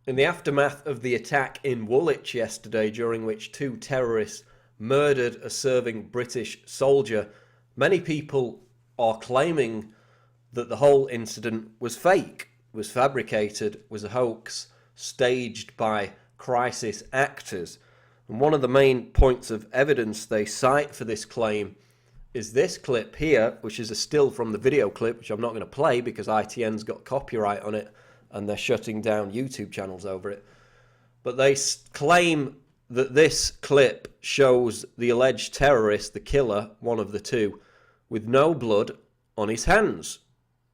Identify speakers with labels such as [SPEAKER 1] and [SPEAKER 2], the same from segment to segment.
[SPEAKER 1] In the aftermath of the attack in Woolwich yesterday, during which 2 terrorists murdered a serving British soldier, many people are claiming that the whole incident was fake, was fabricated, was a hoax staged by crisis actors. And one of the main points of evidence they cite for this claim is this clip here, which is a still from the video clip, which I'm not going to play because ITN's got copyright on it and they're shutting down YouTube channels over it. But they claim that this clip shows the alleged terrorist, the killer, one of the 2, with no blood on his hands.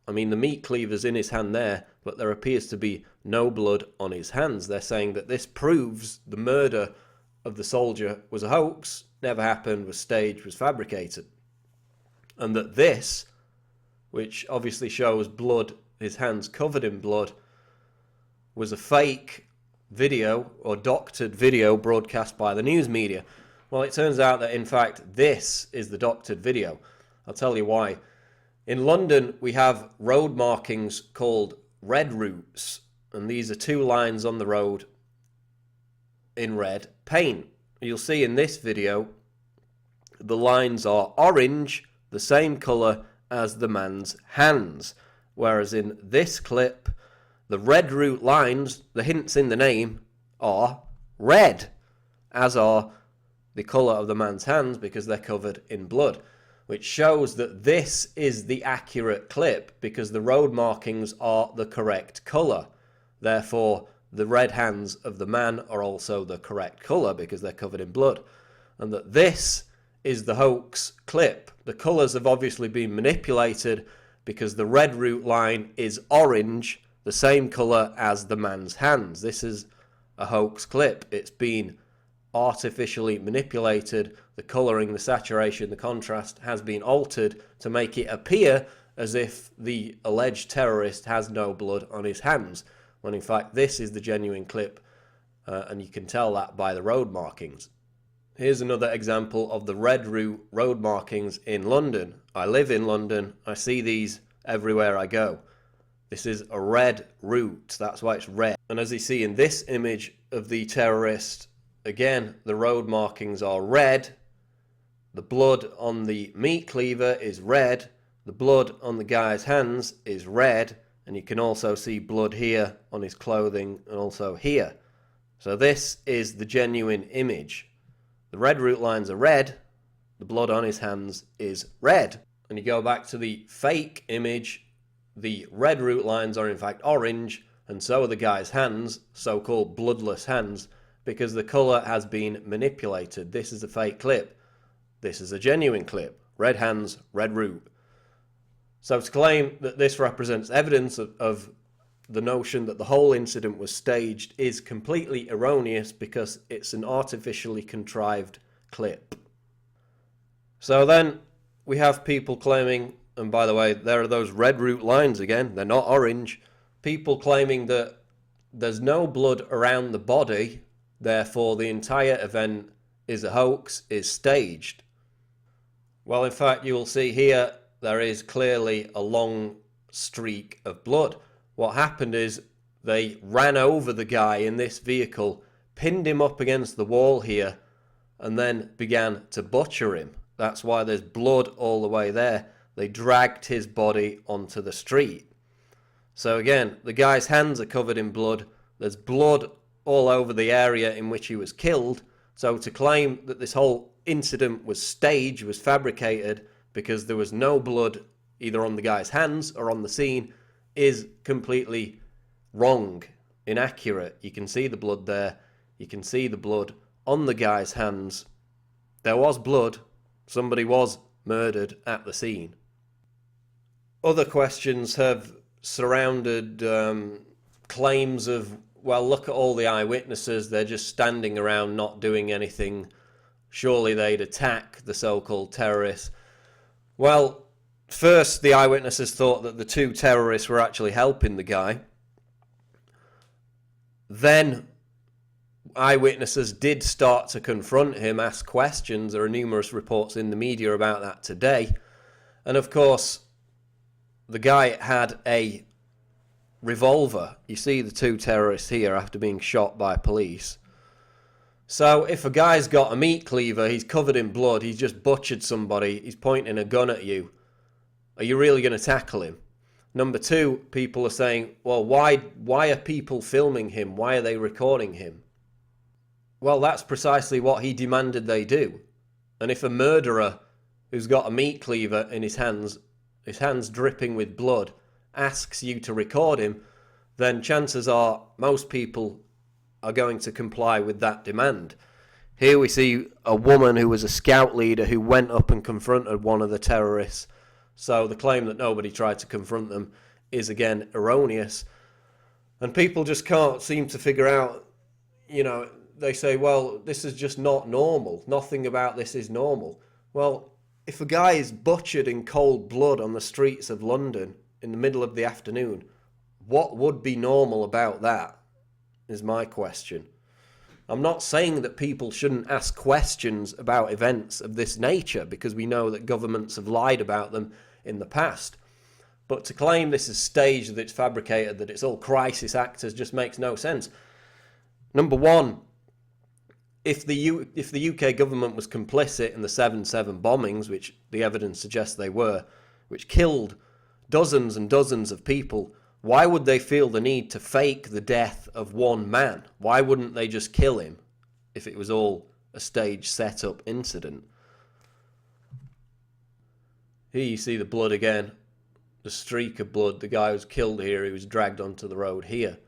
[SPEAKER 1] I mean, the meat cleaver's in his hand there, but there appears to be no blood on his hands. They're saying that this proves the murder of the soldier was a hoax, never happened, was staged, was fabricated. And that this, which obviously shows blood, his hands covered in blood, was a fake video or doctored video broadcast by the news media. Well, it turns out that in fact this is the doctored video. I'll tell you why. In London we have road markings called red routes, and these are 2 lines on the road in red paint. You'll see in this video the lines are orange, the same colour as the man's hands, whereas in this clip the red route lines, the hints in the name, are red, as are the colour of the man's hands because they're covered in blood, which shows that this is the accurate clip because the road markings are the correct colour. Therefore, the red hands of the man are also the correct colour because they're covered in blood. And that this is the hoax clip. The colours have obviously been manipulated because the red route line is orange, the same colour as the man's hands. This is a hoax clip. It's been artificially manipulated. The colouring, the saturation, the contrast has been altered to make it appear as if the alleged terrorist has no blood on his hands, when in fact this is the genuine clip, and you can tell that by the road markings. Here's another example of the red route road markings in London. I live in London. I see these everywhere I go. This is a red route, that's why it's red. And as you see in this image of the terrorist, again, the road markings are red. The blood on the meat cleaver is red. The blood on the guy's hands is red. And you can also see blood here on his clothing and also here. So this is the genuine image. The red route lines are red. The blood on his hands is red. And you go back to the fake image, the red route lines are in fact orange, and so are the guy's hands, so-called bloodless hands, because the colour has been manipulated. This is a fake clip. This is a genuine clip. Red hands, red route. So to claim that this represents evidence of the notion that the whole incident was staged is completely erroneous because it's an artificially contrived clip. So then we have people claiming, and by the way, there are those red route lines again, they're not orange. People claiming that there's no blood around the body, therefore the entire event is a hoax, is staged. Well, in fact, you will see here there is clearly a long streak of blood. What happened is they ran over the guy in this vehicle, pinned him up against the wall here, and then began to butcher him. That's why there's blood all the way there. They dragged his body onto the street. So again, the guy's hands are covered in blood. There's blood all over the area in which he was killed. So to claim that this whole incident was staged, was fabricated, because there was no blood either on the guy's hands or on the scene, is completely wrong, inaccurate. You can see the blood there. You can see the blood on the guy's hands. There was blood. Somebody was murdered at the scene. Other questions have surrounded claims of, well, look at all the eyewitnesses. They're just standing around not doing anything. Surely they'd attack the so-called terrorists. Well, first the eyewitnesses thought that the 2 terrorists were actually helping the guy. Then eyewitnesses did start to confront him, ask questions. There are numerous reports in the media about that today. And of course, the guy had a revolver. You see the two terrorists here after being shot by police. So if a guy's got a meat cleaver, he's covered in blood, he's just butchered somebody, he's pointing a gun at you, are you really going to tackle him? Number two, people are saying, well, why are people filming him? Why are they recording him? Well, that's precisely what he demanded they do. And if a murderer who's got a meat cleaver in his hands dripping with blood, asks you to record him, then chances are most people are going to comply with that demand. Here we see a woman who was a scout leader who went up and confronted one of the terrorists. So the claim that nobody tried to confront them is again erroneous. And people just can't seem to figure out, they say, well, this is just not normal. Nothing about this is normal. Well, if a guy is butchered in cold blood on the streets of London in the middle of the afternoon, what would be normal about that, is my question. I'm not saying that people shouldn't ask questions about events of this nature, because we know that governments have lied about them in the past. But to claim this is staged, that it's fabricated, that it's all crisis actors, just makes no sense. Number one, if the UK government was complicit in the 7/7 bombings, which the evidence suggests they were, which killed dozens and dozens of people, why would they feel the need to fake the death of one man? Why wouldn't they just kill him if it was all a staged set-up incident? Here you see the blood again, the streak of blood. The guy was killed here, he was dragged onto the road here.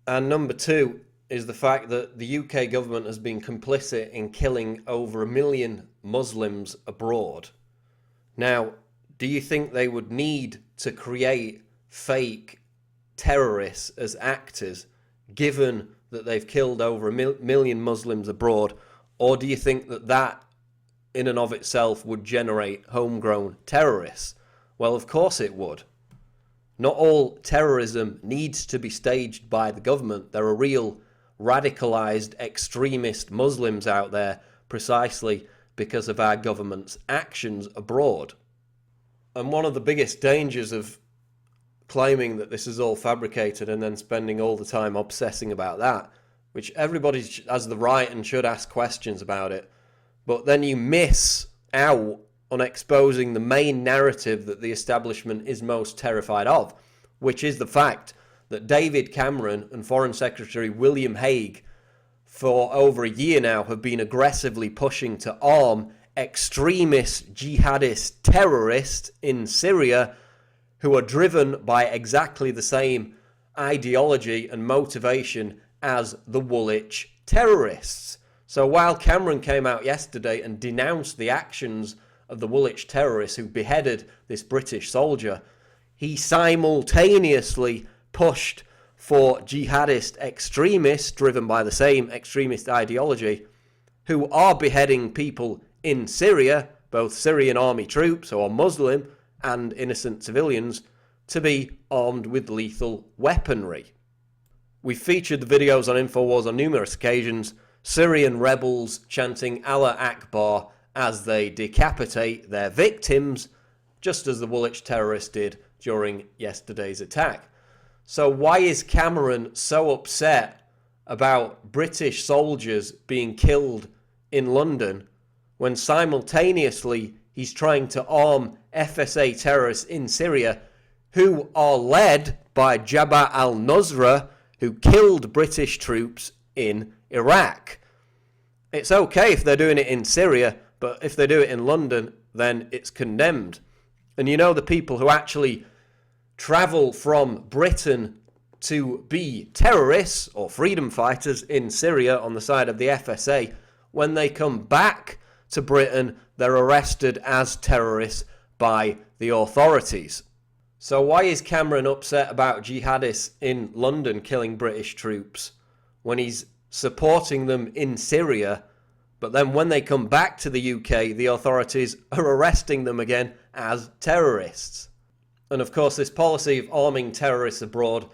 [SPEAKER 1] And number two is the fact that the UK government has been complicit in killing over 1 million Muslims abroad. Now, do you think they would need to create fake terrorists as actors, given that they've killed over 1 million Muslims abroad? Or do you think that in and of itself would generate homegrown terrorists? Well, of course it would. Not all terrorism needs to be staged by the government. There are real radicalized extremist Muslims out there precisely because of our government's actions abroad. And one of the biggest dangers of claiming that this is all fabricated and then spending all the time obsessing about that, which everybody has the right and should ask questions about it, but then you miss out on exposing the main narrative that the establishment is most terrified of, which is the fact that David Cameron and Foreign Secretary William Hague for over a year now have been aggressively pushing to arm extremist jihadist terrorists in Syria who are driven by exactly the same ideology and motivation as the Woolwich terrorists. So while Cameron came out yesterday and denounced the actions of the Woolwich terrorists who beheaded this British soldier, he simultaneously pushed for jihadist extremists driven by the same extremist ideology who are beheading people in Syria, both Syrian army troops who are Muslim and innocent civilians, to be armed with lethal weaponry. We've featured the videos on InfoWars on numerous occasions, Syrian rebels chanting Allah Akbar as they decapitate their victims, just as the Woolwich terrorists did during yesterday's attack. So why is Cameron so upset about British soldiers being killed in London when simultaneously he's trying to arm FSA terrorists in Syria who are led by Jabhat al-Nusra, who killed British troops in Iraq? It's okay if they're doing it in Syria, but if they do it in London, then it's condemned. And you know, the people who actually travel from Britain to be terrorists or freedom fighters in Syria on the side of the FSA, when they come back to Britain, they're arrested as terrorists by the authorities. So why is Cameron upset about jihadists in London killing British troops when he's supporting them in Syria, but then when they come back to the UK, the authorities are arresting them again as terrorists? And of course, this policy of arming terrorists abroad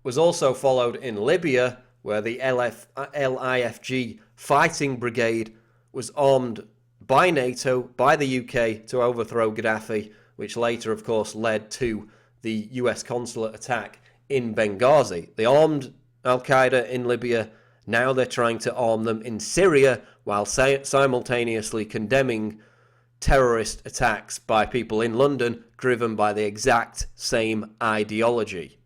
[SPEAKER 1] was also followed in Libya, where the LIFG fighting brigade was armed by NATO, by the UK, to overthrow Gaddafi, which later, of course, led to the US consulate attack in Benghazi. They armed Al-Qaeda in Libya. Now they're trying to arm them in Syria while simultaneously condemning terrorist attacks by people in London driven by the exact same ideology.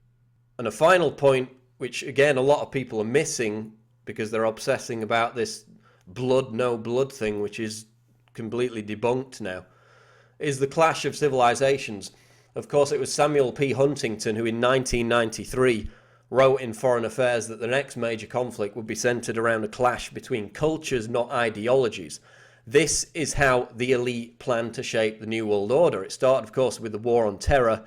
[SPEAKER 1] And a final point, which again a lot of people are missing because they're obsessing about this blood no blood thing, which is completely debunked now, is the clash of civilizations. Of course, it was Samuel P. Huntington who in 1993 wrote in Foreign Affairs that the next major conflict would be centered around a clash between cultures, not ideologies. This is how the elite plan to shape the New World Order. It started, of course, with the war on terror,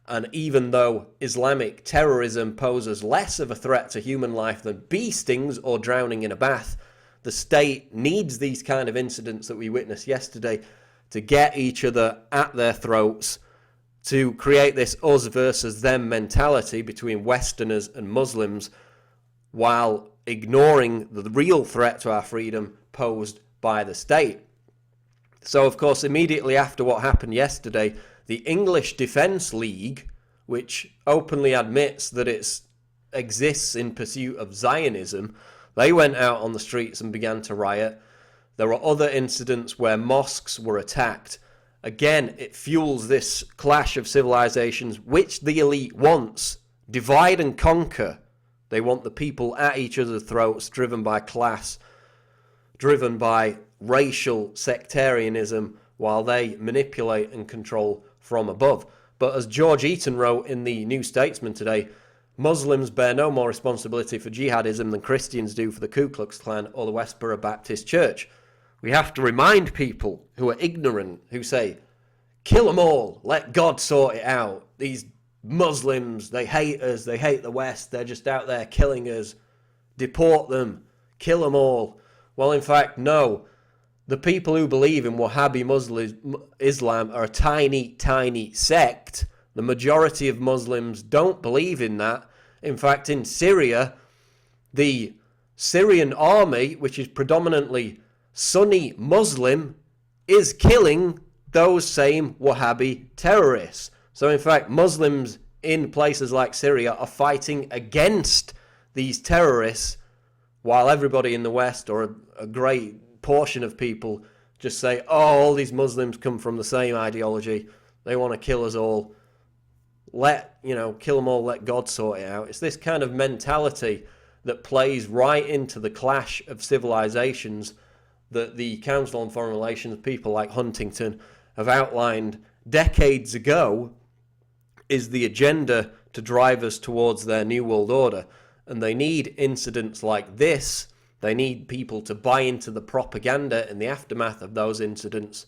[SPEAKER 1] and even though Islamic terrorism poses less of a threat to human life than bee stings or drowning in a bath, the state needs these kind of incidents that we witnessed yesterday to get each other at their throats, to create this us versus them mentality between Westerners and Muslims, while ignoring the real threat to our freedom posed by the state. So, of course, immediately after what happened yesterday, the English Defence League, which openly admits that it exists in pursuit of Zionism, they went out on the streets and began to riot. There were other incidents where mosques were attacked. Again, it fuels this clash of civilizations, which the elite wants. Divide and conquer. They want the people at each other's throats, driven by class, driven by racial sectarianism, while they manipulate and control from above. But as George Eaton wrote in the New Statesman today, Muslims bear no more responsibility for jihadism than Christians do for the Ku Klux Klan or the Westboro Baptist Church. We have to remind people who are ignorant, who say, kill them all, let God sort it out. These Muslims, they hate us, they hate the West, they're just out there killing us. Deport them, kill them all. Well, in fact, no. The people who believe in Wahhabi Islam are a tiny, tiny sect. The majority of Muslims don't believe in that. In fact, in Syria, the Syrian army, which is predominantly Sunni Muslim, is killing those same Wahhabi terrorists. So in fact, Muslims in places like Syria are fighting against these terrorists, while everybody in the West, or a great portion of people, just say, oh, all these Muslims come from the same ideology, they want to kill us all, kill them all, let God sort it out. It's this kind of mentality that plays right into the clash of civilizations that the Council on Foreign Relations, people like Huntington, have outlined decades ago is the agenda to drive us towards their New World Order. And they need incidents like this. They need people to buy into the propaganda in the aftermath of those incidents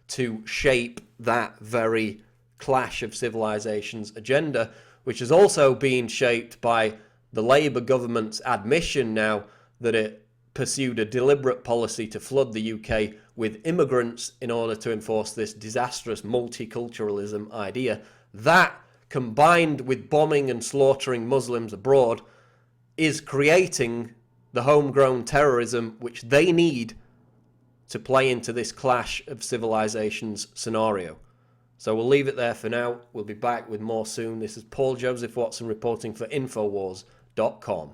[SPEAKER 1] to shape that very clash of civilizations agenda, which is also being shaped by the Labour government's admission now that it pursued a deliberate policy to flood the UK with immigrants in order to enforce this disastrous multiculturalism idea. That, combined with bombing and slaughtering Muslims abroad, is creating the homegrown terrorism which they need to play into this clash of civilizations scenario. So we'll leave it there for now. We'll be back with more soon. This is Paul Joseph Watson reporting for Infowars.com.